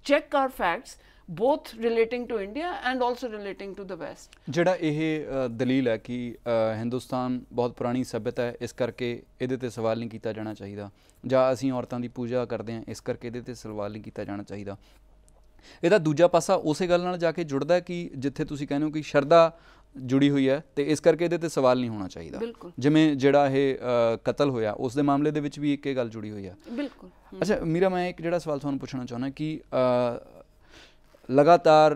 check our facts both relating to India and also relating to the West। ਜਿਹੜਾ ਇਹ ਦਲੀਲ ਹੈ ਕਿ ਹਿੰਦੁਸਤਾਨ ਬਹੁਤ ਪੁਰਾਣੀ ਸੱਭਿਅਤਾ ਹੈ, ਇਸ ਕਰਕੇ ਇਹਦੇ ਤੇ ਸਵਾਲ ਨਹੀਂ ਕੀਤਾ ਜਾਣਾ ਚਾਹੀਦਾ, ਜਾਂ ਅਸੀਂ ਔਰਤਾਂ ਦੀ ਪੂਜਾ ਕਰਦੇ ਹਾਂ ਇਸ ਕਰਕੇ ਇਹਦੇ ਤੇ ਸਵਾਲ ਨਹੀਂ ਕੀਤਾ ਜਾਣਾ ਚਾਹੀਦਾ, ਇਹਦਾ ਦੂਜਾ ਪਾਸਾ ਉਸੇ ਗੱਲ ਨਾਲ ਜਾ ਕੇ ਜੁੜਦਾ ਕਿ ਜਿੱਥੇ ਤੁਸੀਂ ਕਹਿੰਦੇ ਹੋ ਕਿ ਸ਼ਰਧਾ ਜੁੜੀ ਹੋਈ ਹੈ ਤੇ ਇਸ ਕਰਕੇ ਇਹਦੇ ਤੇ ਸਵਾਲ ਨਹੀਂ ਹੋਣਾ ਚਾਹੀਦਾ। ਜਿਵੇਂ ਜਿਹੜਾ ਇਹ ਕਤਲ ਹੋਇਆ ਉਸ ਦੇ ਮਾਮਲੇ ਦੇ ਵਿੱਚ ਵੀ ਇੱਕ ਇਹ ਗੱਲ ਜੁੜੀ ਹੋਈ ਹੈ। ਬਿਲਕੁਲ। ਅੱਛਾ ਮੀਰਾ, ਮੈਂ ਇੱਕ ਜਿਹੜਾ ਸਵਾਲ ਤੁਹਾਨੂੰ ਪੁੱਛਣਾ ਚਾਹੁੰਦਾ ਕਿ लगातार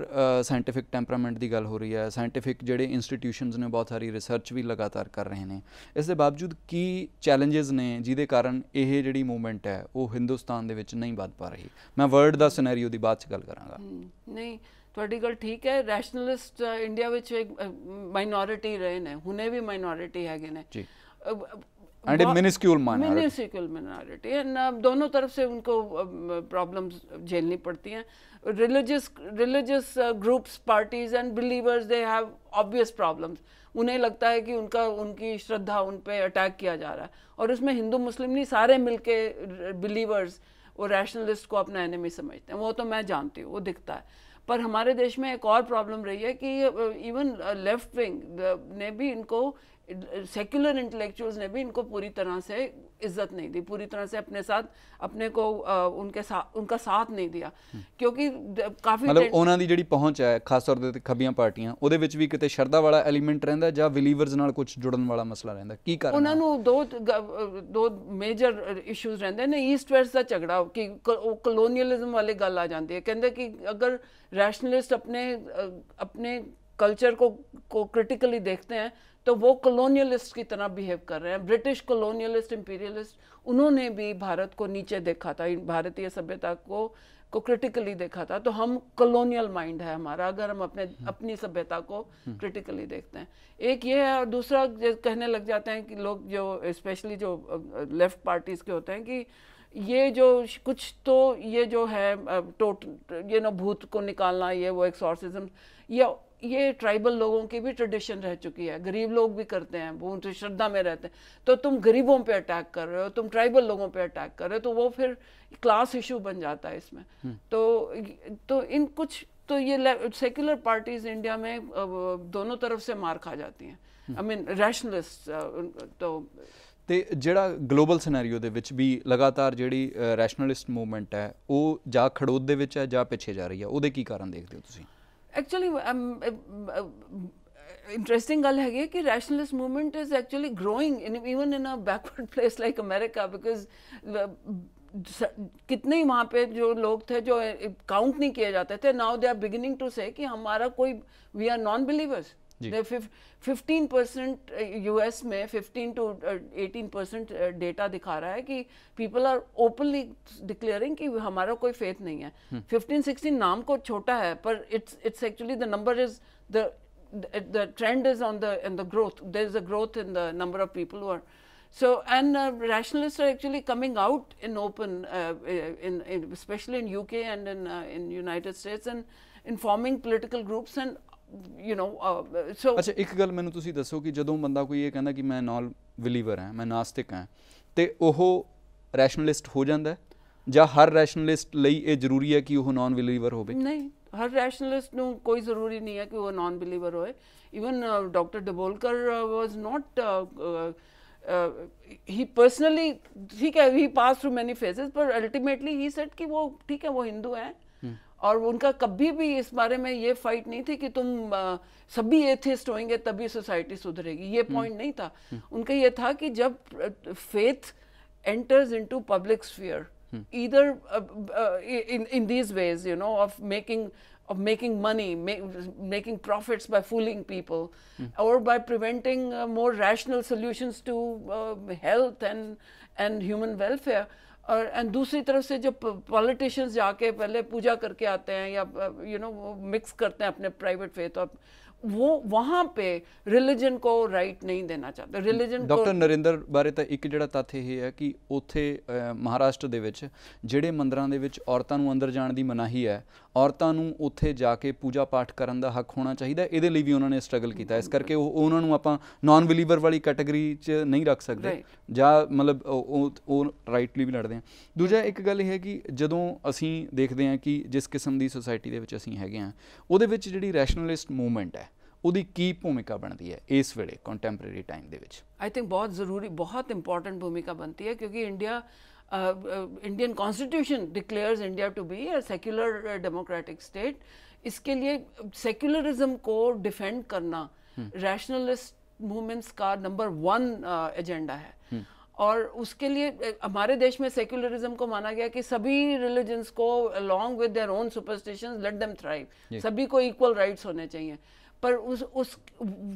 साइंटिफिक टैंपरामेंट की गल हो रही है, साइंटिफिक ਜਿਹੜੇ ਇੰਸਟੀਟਿਊਸ਼ਨਸ ਨੇ ਬਹੁਤ ਸਾਰੀ ਰਿਸਰਚ ਵੀ ਲਗਾਤਾਰ ਕਰ ਰਹੇ ਨੇ, ਇਸ ਦੇ ਬਾਵਜੂਦ ਕੀ ਚੈਲੰਜਸ ਨੇ ਜਿਹਦੇ ਕਾਰਨ ਇਹ ਜਿਹੜੀ ਮੂਵਮੈਂਟ ਹੈ ਉਹ ਹਿੰਦੁਸਤਾਨ ਦੇ ਵਿੱਚ ਨਹੀਂ ਵੱਧ ਪਾ ਰਹੀ? ਮੈਂ ਵਰਲਡ ਦਾ ਸਿਨੈਰੀਓ ਦੀ ਬਾਅਦ 'ਚ ਗੱਲ ਕਰਾਂਗਾ। ਨਹੀਂ, ਤੁਹਾਡੀ ਗੱਲ ਠੀਕ ਹੈ। ਰੈਸ਼ਨਲਿਸਟ ਇੰਡੀਆ ਵਿੱਚ ਇੱਕ ਮਾਈਨੋਰਿਟੀ ਰਹੇ ਨੇ, ਹੁਣੇ ਵੀ ਮਾਈਨੋਰਿਟੀ ਹੈਗੇ ਨੇ ਜੀ, and a minuscule minority, and दोनों तरफ से उनको प्रॉब्लम्स झेलनी पड़ती हैं। religious groups, parties and believers, they have obvious problems। उन्हें लगता है कि उनकी श्रद्धा उन पे अटैक किया जा रहा है, और उसमें हिंदू मुस्लिम नहीं, सारे मिलके बिलीवर्स वो रैशनलिस्ट को अपना एनिमी समझते हैं। वो तो मैं जानती हूँ, वो दिखता है। पर हमारे देश में एक और प्रॉब्लम रही है कि इवन लेफ्ट विंग ने भी इनको, सेक्युलर इंटेलेक्चुअल्स ने भी इनको पूरी तरह से इज्जत नहीं दी, पूरी तरह से अपने को उनका साथ नहीं दिया, क्योंकि काफ़ी मतलब ਉਹਨਾਂ ਦੀ ਜਿਹੜੀ ਪਹੁੰਚ ਹੈ ਖਾਸ ਤੌਰ ਤੇ ਖੱਬੀਆਂ ਪਾਰਟੀਆਂ, ਉਹਦੇ ਵਿੱਚ ਵੀ ਕਿਤੇ ਸ਼ਰਧਾ ਵਾਲਾ ਐਲੀਮੈਂਟ ਰਹਿੰਦਾ ਜਾਂ ਬਿਲੀਵਰਸ ਨਾਲ ਕੁਝ ਜੁੜਨ ਵਾਲਾ ਮਸਲਾ ਰਹਿੰਦਾ? ਕੀ ਕਾਰਨ? ਉਹਨਾਂ ਨੂੰ ਦੋ ਮੇਜਰ ਇਸ਼ੂਜ਼ ਰਹਿੰਦੇ ਨੇ। ਈਸਟ ਵੈਸਟ ਦਾ ਝਗੜਾ ਕਿ ਕਲੋਨੀਅਲਿਜ਼ਮ ਵਾਲੀ ਗੱਲ ਆ ਜਾਂਦੀ ਹੈ। ਕਹਿੰਦੇ कि अगर रैशनलिस्ट अपने कल्चर को क्रिटिकली देखते हैं तो वो कॉलोनियलिस्ट की तरह बिहेव कर रहे हैं। ब्रिटिश कॉलोनियलिस्ट, इंपीरियलिस्ट, उन्होंने भी भारत को नीचे देखा था, भारतीय सभ्यता को क्रिटिकली देखा था। तो हम कॉलोनियल माइंड है हमारा अगर हम अपनी सभ्यता को क्रिटिकली देखते हैं। एक ये है, और दूसरा कहने लग जाते हैं कि लोग जो स्पेशली जो लेफ्ट पार्टीज़ के होते हैं कि ये जो कुछ तो ये जो है भूत को निकालना, ये वो एक्सॉर्सिज्म, ये ट्राइबल लोगों की भी ट्रेडिशन रह चुकी है। गरीब लोग भी करते हैं, वो उनसे श्रद्धा में रहते हैं। तो तुम गरीबों पे अटैक कर रहे हो, तुम ट्राइबल लोगों पे अटैक कर रहे हो, तो वो फिर क्लास इशू बन जाता है इसमें। तो इन कुछ तो ये सेक्युलर पार्टीज इंडिया में दोनों तरफ से मार खा जाती हैं। आई मीन रैशनलिस्ट ਤੇ ਜਿਹੜਾ ਗਲੋਬਲ ਸਿਨੈਰੀਓ ਦੇ ਵਿੱਚ ਵੀ ਲਗਾਤਾਰ ਜਿਹੜੀ ਰੈਸ਼ਨਲਿਸਟ ਮੂਵਮੈਂਟ ਹੈ ਉਹ ਜਾਂ ਖੜੋਤ ਦੇ ਵਿੱਚ ਹੈ ਜਾਂ ਪਿੱਛੇ ਜਾ ਰਹੀ ਹੈ, ਉਹਦੇ ਕੀ ਕਾਰਨ ਦੇਖਦੇ ਹੋ ਤੁਸੀਂ? एक्चुअली इंटरेस्टिंग गल है कि rationalist movement is actually growing even in a backward place like America, because कितने वहाँ पे जो लोग थे जो काउंट नहीं किए जाते थे, now they are beginning to say कि हमारा कोई, we are non believers. 15% US में 15 to 18% डेटा दिखा रहा है कि पीपल आर ओपनली डिक्लेयरिंग कि हमारा कोई फेथ नहीं है। 15-16 नाम को छोटा है, पर it's actually the number is the trend is on the growth. There is a growth in the number of people who are so, and rationalists are actually coming out in open, especially in UK and in United States, and in forming political groups and so। ਅੱਛਾ, ਇੱਕ ਗੱਲ ਮੈਨੂੰ ਤੁਸੀਂ ਦੱਸੋ ਕਿ ਜਦੋਂ ਬੰਦਾ ਕੋਈ ਇਹ ਕਹਿੰਦਾ ਕਿ ਮੈਂ ਨॉन ਬਿਲੀਵਰ ਹਾਂ, ਮੈਂ ਨਾਸਤਿਕ ਹਾਂ, ਤੇ ਉਹ ਰੈਸ਼ਨਲਿਸਟ ਹੋ ਜਾਂਦਾ ਹੈ ਜਾਂ ਹਰ ਰੈਸ਼ਨਲਿਸਟ ਲਈ ਇਹ ਜ਼ਰੂਰੀ ਹੈ ਕਿ ਉਹ ਨॉन ਬਿਲੀਵਰ ਹੋਵੇ? ਨਹੀਂ, ਹਰ ਰੈਸ਼ਨਲਿਸਟ ਨੂੰ ਕੋਈ ਜ਼ਰੂਰੀ ਨਹੀਂ ਹੈ ਕਿ ਉਹ ਨॉन ਬਿਲੀਵਰ ਹੋਏ। Even doctor Dabholkar was not, he personally, ठीक है, he passed through many phases, पर ultimately he said कि वो ठीक है, वो हिंदू हैं, और उनका कभी भी इस बारे में ये फाइट नहीं थी कि तुम सभी एथिस्ट होंगे तभी सोसाइटी सुधरेगी, ये पॉइंट नहीं था उनका। ये था कि जब faith enters into public sphere, either in these ways, of making money, making profits by fooling people, or by preventing more rational solutions to health and human welfare। और दूसरी तरफ से जो पॉलिटिशियंस जाके पहले पूजा करके आते हैं या वो मिक्स करते हैं अपने प्राइवेट फेथ, और वो वहाँ पे रिलीजन को राइट नहीं देना चाहते। रिलीजन ਡਾਕਟਰ ਨਰਿੰਦਰ ਬਾਰੇ ਤਾਂ ਇੱਕ ਜਿਹੜਾ ਤੱਥ ਇਹ ਹੈ ਕਿ ਉੱਥੇ ਮਹਾਰਾਸ਼ਟਰ ਦੇ ਵਿੱਚ ਜਿਹੜੇ ਮੰਦਰਾਂ ਦੇ ਵਿੱਚ ਔਰਤਾਂ ਨੂੰ ਅੰਦਰ ਜਾਣ ਦੀ ਮਨਾਹੀ ਹੈ, ਔਰਤਾਂ ਨੂੰ ਉੱਥੇ ਜਾ ਕੇ ਪੂਜਾ ਪਾਠ ਕਰਨ ਦਾ ਹੱਕ ਹੋਣਾ ਚਾਹੀਦਾ। ਇਹਦੇ ਲਈ ਵੀ ਉਹਨਾਂ ਨੇ ਸਟਰਗਲ ਕੀਤਾ, ਇਸ ਕਰਕੇ ਉਹਨਾਂ ਨੂੰ ਆਪਾਂ ਨਾਨ ਬਿਲੀਵਰ ਵਾਲੀ ਕੈਟਾਗਰੀ 'ਚ ਨਹੀਂ ਰੱਖ ਸਕਦੇ ਜਾਂ ਮਤਲਬ ਉਹ ਰਾਈਟਲੀ ਵੀ ਲੜਦੇ ਹਾਂ। ਦੂਜਾ ਇੱਕ ਗੱਲ ਇਹ ਹੈ ਕਿ ਜਦੋਂ ਅਸੀਂ ਦੇਖਦੇ ਹਾਂ ਕਿ ਜਿਸ ਕਿਸਮ ਦੀ ਸੋਸਾਇਟੀ ਦੇ ਵਿੱਚ ਅਸੀਂ ਹੈਗੇ ਹਾਂ, ਉਹਦੇ ਵਿੱਚ ਜਿਹੜੀ ਰੈਸ਼ਨਲਿਸਟ ਮੂਵਮੈਂਟ ਹੈ ਉਹਦੀ ਕੀ ਭੂਮਿਕਾ ਬਣਦੀ ਹੈ ਇਸ ਵੇਲੇ ਕੰਟੈਂਪਰੇਰੀ ਟਾਈਮ ਦੇ ਵਿੱਚ? आई थिंक बहुत ज़रूरी, बहुत इंपॉर्टेंट भूमिका बनती है, क्योंकि Indian constitution declares India to be a secular democratic state. इसके लिए सेक्युलरिज्म को डिफेंड करना रैशनलिस्ट मूवमेंट्स का नंबर 1 एजेंडा है। और उसके लिए हमारे देश में सेक्युलरिज्म को माना गया कि सभी रिलीजन्स को along with their own superstitions let them thrive, सभी को इक्वल राइट्स होने चाहिए। पर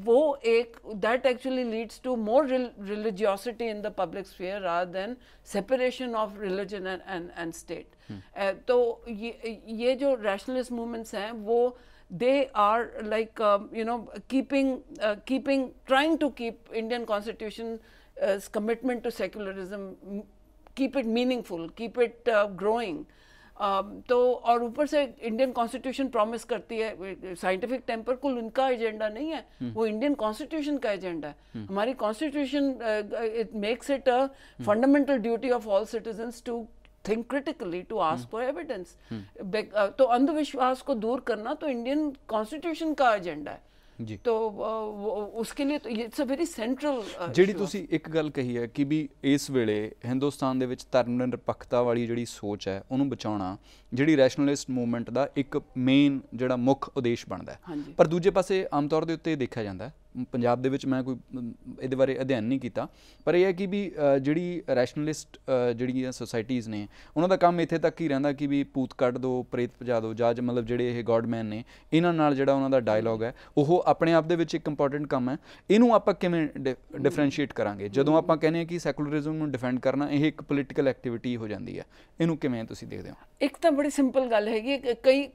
वो एक that actually leads to more religiosity in the public sphere rather than separation of religion and state. तो ये जो रैशनलिस्ट मूवमेंट्स हैं वो they are like keeping trying to keep Indian Constitution's commitment to secularism, keep it meaningful, keep it growing। तो और ऊपर से Indian constitution promise करती है साइंटिफिक टेम्पर, कुल उनका एजेंडा नहीं है, वो इंडियन कॉन्स्टिट्यूशन का एजेंडा है। हमारी constitution it makes it a fundamental duty of all citizens to think critically, to ask for evidence. तो अंधविश्वास को दूर करना तो इंडियन कॉन्स्टिट्यूशन का एजेंडा है जी। तो उसके लिए तो इट्स अ वेरी सेंट्रल। ਜਿਹੜੀ ਤੁਸੀਂ ਇੱਕ ਗੱਲ ਕਹੀ ਹੈ ਕਿ ਵੀ ਇਸ ਵੇਲੇ ਹਿੰਦੁਸਤਾਨ ਦੇ ਵਿੱਚ ਧਰਮ ਨਿਰਪੱਖਤਾ ਵਾਲੀ ਜਿਹੜੀ ਸੋਚ ਹੈ ਉਹਨੂੰ ਬਚਾਉਣਾ ਜਿਹੜੀ ਰੈਸ਼ਨਲਿਸਟ ਮੂਵਮੈਂਟ ਦਾ ਇੱਕ ਮੇਨ ਜਿਹੜਾ ਮੁੱਖ ਉਦੇਸ਼ ਬਣਦਾ ਹੈ। ਪਰ ਦੂਜੇ ਪਾਸੇ ਆਮ ਤੌਰ ਦੇ ਉੱਤੇ ਦੇਖਿਆ ਜਾਂਦਾ ਹੈ, ਪੰਜਾਬ ਦੇ ਵਿੱਚ ਮੈਂ ਕੋਈ ਇਹਦੇ ਬਾਰੇ ਅਧਿਐਨ ਨਹੀਂ ਕੀਤਾ, ਪਰ ਇਹ ਹੈ ਕਿ ਵੀ ਜਿਹੜੀ ਰੈਸ਼ਨਲਿਸਟ ਜਿਹੜੀਆਂ ਸੁਸਾਇਟੀਜ਼ ਨੇ ਉਹਨਾਂ ਦਾ ਕੰਮ ਇੱਥੇ ਤੱਕ ਹੀ ਰਹਿੰਦਾ ਕਿ ਵੀ ਭੂਤ ਕੱਢ ਦਿਓ, ਪ੍ਰੇਤ ਭਜਾ ਦਿਓ, ਜਾਂ ਮਤਲਬ ਜਿਹੜੇ ਇਹ ਗੋਡਮੈਨ ਨੇ ਇਹਨਾਂ ਨਾਲ ਜਿਹੜਾ ਉਹਨਾਂ ਦਾ ਡਾਇਲੋਗ ਹੈ ਉਹ ਆਪਣੇ ਆਪ ਦੇ ਵਿੱਚ ਇੱਕ ਇੰਪੋਰਟੈਂਟ ਕੰਮ ਹੈ। ਇਹਨੂੰ ਆਪਾਂ ਕਿਵੇਂ ਡਿਫਰੈਂਸ਼ੀਏਟ ਕਰਾਂਗੇ? ਜਦੋਂ ਆਪਾਂ ਕਹਿੰਦੇ ਹਾਂ ਕਿ ਸੈਕੂਲਰਿਜ਼ਮ ਨੂੰ ਡਿਫੈਂਡ ਕਰਨਾ ਇਹ ਇੱਕ ਪੋਲੀਟੀਕਲ ਐਕਟੀਵਿਟੀ ਹੋ ਜਾਂਦੀ ਹੈ, ਇਹਨੂੰ ਕਿਵੇਂ ਤੁਸੀਂ ਦੇਖਦੇ ਹੋ? ਇੱਕ ਤਾਂ ਬੜੀ ਸਿੰਪਲ ਗੱਲ ਹੈਗੀ,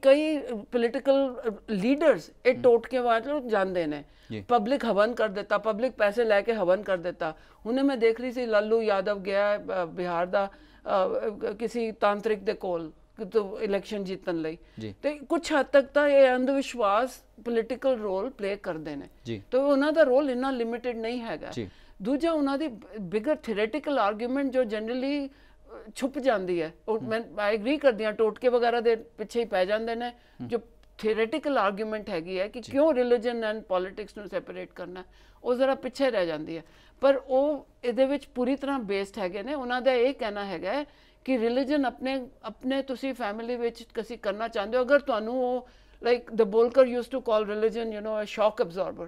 ਕਈ ਪੋਲੀਟੀਕਲ ਲੀਡਰਸ ਇਹ ਟੋਟਕੇਬਾਜ਼ ਜਾਂਦੇ ਨੇ, ਪਬਲਿਕ ਹਵਨ ਕਰ ਦਿੱਤਾ, ਪਬਲਿਕ ਪੈਸੇ ਲੈ ਕੇ ਹਵਨ ਕਰ ਦਿੱਤਾ। ਹੁਣੇ ਮੈਂ ਦੇਖ ਰਹੀ ਸੀ ਲਾਲੂ ਯਾਦਵ ਗਿਆ ਬਿਹਾਰ ਦਾ ਕਿਸੇ ਤਾਂਤਰਿਕ ਦੇ ਕੋਲ ਇਲੈਕਸ਼ਨ ਜਿੱਤਣ ਲਈ, ਤੇ ਕੁਝ ਹੱਦ ਤੱਕ ਤਾਂ ਇਹ ਅੰਧ ਵਿਸ਼ਵਾਸ ਪੋਲੀਟੀਕਲ ਰੋਲ ਪਲੇ ਕਰਦੇ ਨੇ, ਤੇ ਉਹਨਾਂ ਦਾ ਰੋਲ ਇੰਨਾ ਲਿਮਿਟਿਡ ਨਹੀਂ ਹੈਗਾ। ਦੂਜਾ ਉਹਨਾਂ ਦੀ ਬਿਗਰ ਥਿਓਰੈਟੀਕਲ ਆਰਗੂਮੈਂਟ ਜੋ ਜਨਰਲੀ ਛੁਪ ਜਾਂਦੀ ਹੈ, ਉਹ ਮੈਂ ਐਗਰੀ ਕਰਦੀ ਹਾਂ, ਟੋਟਕੇ ਵਗੈਰਾ ਦੇ ਪਿੱਛੇ ਹੀ ਪੈ ਜਾਂਦੇ ਨੇ। ਜੋ ਥਿਓਰੈਟੀਕਲ ਆਰਗੂਮੈਂਟ ਹੈਗੀ ਹੈ ਕਿ ਕਿਉਂ ਰਿਲੀਜਨ ਐਂਡ ਪੋਲੀਟਿਕਸ ਨੂੰ ਸੈਪਰੇਟ ਕਰਨਾ, ਉਹ ਜ਼ਰਾ ਪਿੱਛੇ ਰਹਿ ਜਾਂਦੀ ਹੈ। ਪਰ ਉਹ ਇਹਦੇ ਵਿੱਚ ਪੂਰੀ ਤਰ੍ਹਾਂ ਬੇਸਡ ਹੈਗੇ ਨੇ। ਉਹਨਾਂ ਦਾ ਇਹ ਕਹਿਣਾ ਹੈਗਾ ਕਿ ਰਿਲੀਜਨ ਆਪਣੇ ਤੁਸੀਂ ਫੈਮਿਲੀ ਵਿੱਚ ਕਿਸੇ ਕਰਨਾ ਚਾਹੁੰਦੇ ਹੋ, ਅਗਰ ਤੁਹਾਨੂੰ ਉਹ like Dabholkar use to call religion a shock absorber,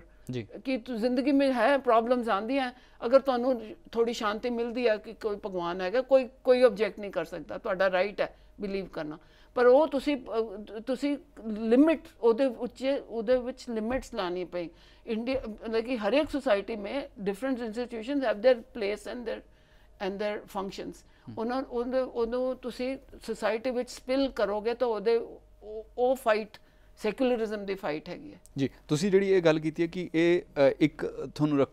कि जिंदगी में है प्रॉब्लम्स आती हैं, अगर तुहानू थोड़ी शांति मिलती है कि कोई भगवान है, कोई ऑब्जेक्ट नहीं कर सकता, तुहाडा राइट है बिलीव करना। पर वो तुसी लिमिट ਉਹਦੇ ਵਿੱਚ लिमिट्स लानी पई। इंडिया लाइक हर एक सोसाइटी में different institutions have their place and their functions. ਉਹਨੂੰ ਤੁਸੀਂ सोसाइटी ਵਿੱਚ स्पिल करोगे तो ਉਹ फाइट ਸੈਕੂਲਰਿਜ਼ਮ ਦੀ ਫਾਈਟ ਹੈਗੀ ਹੈ ਜੀ। ਤੁਸੀਂ ਜਿਹੜੀ ਇਹ ਗੱਲ ਕੀਤੀ ਹੈ ਕਿ ਇਹ ਇੱਕ ਤੁਹਾਨੂੰ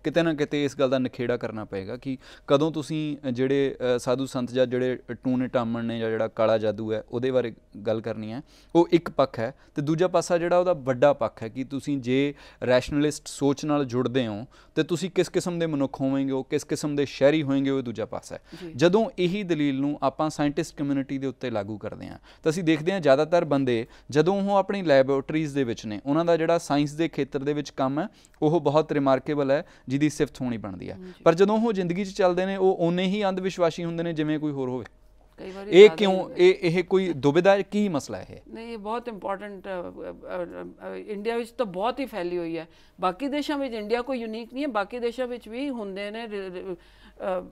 ਕਿਤੇ ਨਾ ਕਿਤੇ ਇਸ ਗੱਲ ਦਾ ਨਖੇੜਾ ਕਰਨਾ ਪਏਗਾ ਕਿ ਕਦੋਂ ਤੁਸੀਂ ਜਿਹੜੇ ਸਾਧੂ ਸੰਤ ਜਾਂ ਜਿਹੜੇ ਟੂਣੇ ਟਾਮਣ ਨੇ ਜਾਂ ਜਿਹੜਾ ਕਾਲਾ ਜਾਦੂ ਹੈ ਉਹਦੇ ਬਾਰੇ ਗੱਲ ਕਰਨੀ ਹੈ, ਉਹ ਇੱਕ ਪੱਖ ਹੈ, ਅਤੇ ਦੂਜਾ ਪਾਸਾ ਜਿਹੜਾ ਉਹਦਾ ਵੱਡਾ ਪੱਖ ਹੈ ਕਿ ਤੁਸੀਂ ਜੇ ਰੈਸ਼ਨਲਿਸਟ ਸੋਚ ਨਾਲ ਜੁੜਦੇ ਹੋ ਤਾਂ ਤੁਸੀਂ ਕਿਸ ਕਿਸਮ ਦੇ ਮਨੁੱਖ ਹੋਵੇਂਗੇ, ਉਹ ਕਿਸ ਕਿਸਮ ਦੇ ਸ਼ਹਿਰੀ ਹੋਏਂਗੇ, ਉਹ ਦੂਜਾ ਪਾਸਾ ਹੈ। ਜਦੋਂ ਇਹੀ ਦਲੀਲ ਨੂੰ ਆਪਾਂ ਸਾਇੰਟਿਸਟ ਕਮਿਊਨਿਟੀ ਦੇ ਉੱਤੇ ਲਾਗੂ ਕਰਦੇ ਹਾਂ ਤਾਂ ਅਸੀਂ ਦੇਖਦੇ ਹਾਂ ਜ਼ਿਆਦਾਤਰ ਬੰਦੇ ਜਦੋਂ ਉਹ ਆਪਣੀ ਲੈਬੋਰਟਰੀਜ਼ ਦੇ ਵਿੱਚ ਨੇ, ਉਹਨਾਂ ਦਾ ਜਿਹੜਾ ਸਾਇੰਸ ਦੇ ਖੇਤਰ ਦੇ ਵਿੱਚ ਕੰਮ ਹੈ ਉਹ ਬਹੁਤ ਰਿਮਾਰਕੇਬਲ ਹੈ, ਜਿਹਦੀ ਸਿਫਤ ਹੋਣੀ ਬਣਦੀ ਹੈ। ਪਰ ਜਦੋਂ ਉਹ ਜ਼ਿੰਦਗੀ 'ਚ ਚੱਲਦੇ ਨੇ ਉਹ ਓਨੇ ਹੀ ਅੰਧ ਵਿਸ਼ਵਾਸੀ ਹੁੰਦੇ ਨੇ ਜਿਵੇਂ ਕੋਈ ਹੋਰ ਹੋਵੇ। ਇਹ ਕਿਉਂ? ਇਹ ਕੋਈ ਦੁਬਿਧਾ ਹੈ? ਕੀ ਮਸਲਾ ਹੈ? ਨਹੀਂ, ਇਹ ਬਹੁਤ ਇੰਪੋਰਟੈਂਟ ਇੰਡੀਆ ਵਿੱਚ ਤਾਂ ਬਹੁਤ ਹੀ ਫੈਲੀ ਹੋਈ ਹੈ। ਬਾਕੀ ਦੇਸ਼ਾਂ ਵਿੱਚ ਇੰਡੀਆ ਕੋਈ ਯੂਨੀਕ ਨਹੀਂ ਹੈ, ਬਾਕੀ ਦੇਸ਼ਾਂ ਵਿੱਚ ਵੀ ਹੁੰਦੇ ਨੇ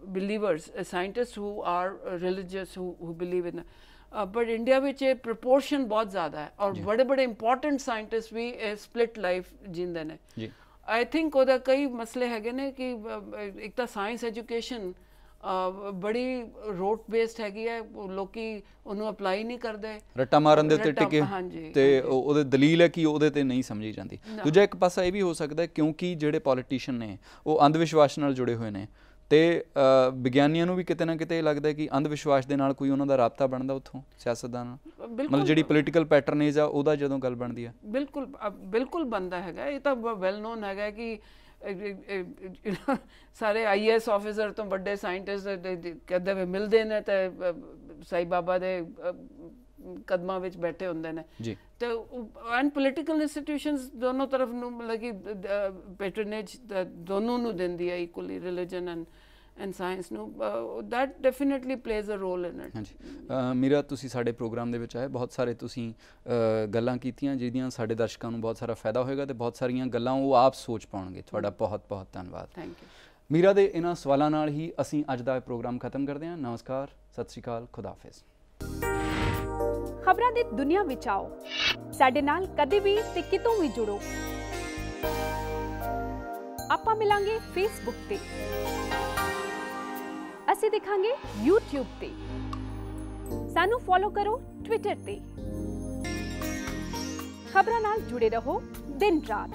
believers, scientist who are religious who believe in. But India में ये प्रपोर्शन बहुत ज़्यादा है और बड़े बड़े इंपॉर्टेंट साइंटिस्ट भी स्प्लिट लाइफ जींदे ने। आई थिंक ਉਹਦਾ ਕਈ ਮਸਲੇ ਹੈਗੇ ਨੇ ਕਿ ਇੱਕ ਤਾਂ ਸਾਇੰਸ ਐਜੂਕੇਸ਼ਨ ਬੜੀ ਰੋਟ ਬੇਸਡ ਹੈਗੀ ਹੈ, ਲੋਕੀ ਉਹਨੂੰ ਅਪਲਾਈ ਨਹੀਂ ਕਰਦੇ, ਰੱਟਾ ਮਾਰਨ ਦੇ ਉੱਤੇ ਟਿਕੇ ਤੇ ਉਹਦੇ ਦਲੀਲ ਹੈ ਕਿ ਉਹਦੇ ਤੇ ਨਹੀਂ ਸਮਝੀ ਜਾਂਦੀ। ਦੂਜਾ ਇੱਕ ਪਾਸਾ ਇਹ ਵੀ ਹੋ ਸਕਦਾ ਕਿਉਂਕਿ ਜਿਹੜੇ ਪੋਲੀਟੀਸ਼ੀਅਨ ਨੇ ਉਹ ਅੰਧ ਵਿਸ਼ਵਾਸ ਨਾਲ ਜੁੜੇ ਹੋਏ ਨੇ ਤੇ ਵਿਗਿਆਨੀਆਂ ਨੂੰ ਵੀ ਕਿਤੇ ਨਾ ਕਿਤੇ ਲੱਗਦਾ ਕਿ ਅੰਧ ਵਿਸ਼ਵਾਸ ਦੇ ਨਾਲ ਕੋਈ ਉਹਨਾਂ ਦਾ ਰਾਬਤਾ ਬਣਦਾ ਉੱਥੋਂ ਸਿਆਸਤਦਾਨ ਨਾਲ, ਮਤਲਬ ਜਿਹੜੀ ਪੋਲੀਟੀਕਲ ਪੈਟਰਨੇਜ ਆ ਉਹਦਾ ਜਦੋਂ ਗੱਲ ਬਣਦੀ ਆ। ਬਿਲਕੁਲ ਬਿਲਕੁਲ ਬਣਦਾ ਹੈਗਾ, ਇਹ ਤਾਂ ਵੈਲ ਨੋਨ ਹੈਗਾ ਕਿ ਸਾਰੇ IAS ਆਫਿਸਰ ਤੋਂ ਵੱਡੇ ਸਾਇੰਟਿਸਟ ਕਦੇ ਵੀ ਮਿਲਦੇ ਨੇ ਤੇ ਸਾਈ ਬਾਬਾ ਦੇ ਕਦਮਾਂ ਵਿੱਚ ਬੈਠੇ ਹੁੰਦੇ ਨੇ ਜੀ। ਤੇ ਐਂਡ ਪੋਲੀਟੀਕਲ ਇੰਸਟੀਟਿਊਸ਼ਨਸ ਦੋਨੋਂ ਤਰਫ ਨੂੰ ਮਤਲਬ ਕਿ ਪੈਟਰਨੇਜ ਦੋਨੋਂ ਨੂੰ ਦਿੰਦੀ ਹੈ ਇਕੁਅਲੀ, ਰਿਲੀਜਨ ਐਂਡ ਸਾਇੰਸ ਨੂੰ, that definitely plays a role in it. ਹਾਂਜੀ ਮੀਰਾ, ਤੁਸੀਂ ਸਾਡੇ ਪ੍ਰੋਗਰਾਮ ਦੇ ਵਿੱਚ ਆਏ, ਬਹੁਤ ਸਾਰੇ ਤੁਸੀਂ ਗੱਲਾਂ ਕੀਤੀਆਂ ਜਿਹਦੀਆਂ ਸਾਡੇ ਦਰਸ਼ਕਾਂ ਨੂੰ ਬਹੁਤ ਸਾਰਾ ਫਾਇਦਾ ਹੋਏਗਾ ਤੇ ਬਹੁਤ ਸਾਰੀਆਂ ਗੱਲਾਂ ਉਹ ਆਪ ਸੋਚ ਪਾਉਣਗੇ। ਤੁਹਾਡਾ ਬਹੁਤ ਬਹੁਤ ਧੰਨਵਾਦ। Thank you. ਮੀਰਾ ਦੇ ਇਹਨਾਂ ਸਵਾਲਾਂ ਨਾਲ ਹੀ ਅਸੀਂ ਅੱਜ ਦਾ ਪ੍ਰੋਗਰਾਮ ਖਤਮ ਕਰਦੇ ਹਾਂ। ਨਮਸਕਾਰ, ਸਤਿ ਸ਼੍ਰੀ ਅਕਾਲ, ਖੁਦਾ ਹਾਫਿਜ਼। ਖਬਰਾਂ ਦੀ ਦੁਨੀਆ ਵਿੱਚ ਆਓ, ਸਾਡੇ ਨਾਲ ਕਦੇ ਵੀ ਤੇ ਕਿਤੋਂ ਵੀ ਜੁੜੋ। ਆਪਾਂ ਮਿਲਾਂਗੇ ਫੇਸਬੁੱਕ ਤੇ, ਅਸੀਂ ਦਿਖਾਂਗੇ YouTube ਤੇ, ਸਾਨੂੰ ਫੋਲੋ ਕਰੋ ਟਵਿੱਟਰ ਤੇ। ਖਬਰਾਂ ਨਾਲ ਜੁੜੇ ਰਹੋ ਦਿਨ ਰਾਤ।